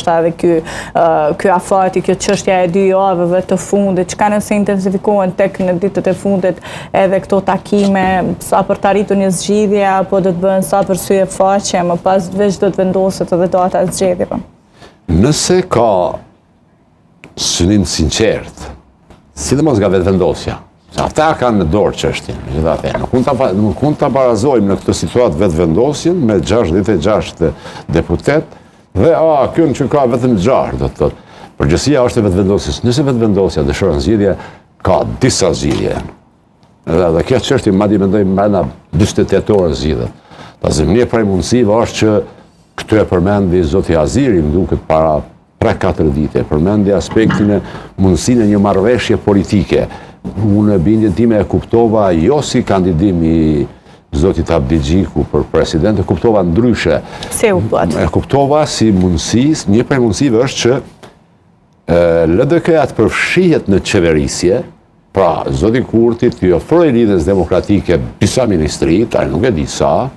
ndoshta edhe ky afati, kjo çështja e 2 javëve të fundit, çka nëse intensifikohen tek në ditët e fundit edhe këto takime, sa për të arritur një zgjidhje, apo do të bëhen sa për sy e faqe, më pas veç do të vendoset edhe data e zgjedhjeve? Nëse ka synim sinqert, sidomos nga vetëvendosja, se ata kanë në dorë çështjen, megjithatë, nuk mund ta barazojmë në këtë situatë vetëvendosjen me 66 deputet dhe kënë që ka vetëm 6, do të thotë. Përgjësia është e vetëvendosjes. Nëse vetëvendosja dëshiron zgjidhje, ka disa zgjidhje. Dhe kjo çështje madje mendoj brenda 48 orë zgjidhet. Një prej mundësive është që këtë e përmendi zoti Aziri, më duket para 3-4 vite, përmendi aspektin e mundësinë e një marrëveshje politike. Unë bindjen time e kuptova jo si kandidim i zotit Abdi Gjiku për president, e kuptova ndryshe. Se u bët? E kuptova si mundësi, një prej mundësive është që LDK-ja të përfshihet në qeverisje, pra zoti Kurti të ofrojë lidhjes demokratike disa ministri, tani nuk e di sa,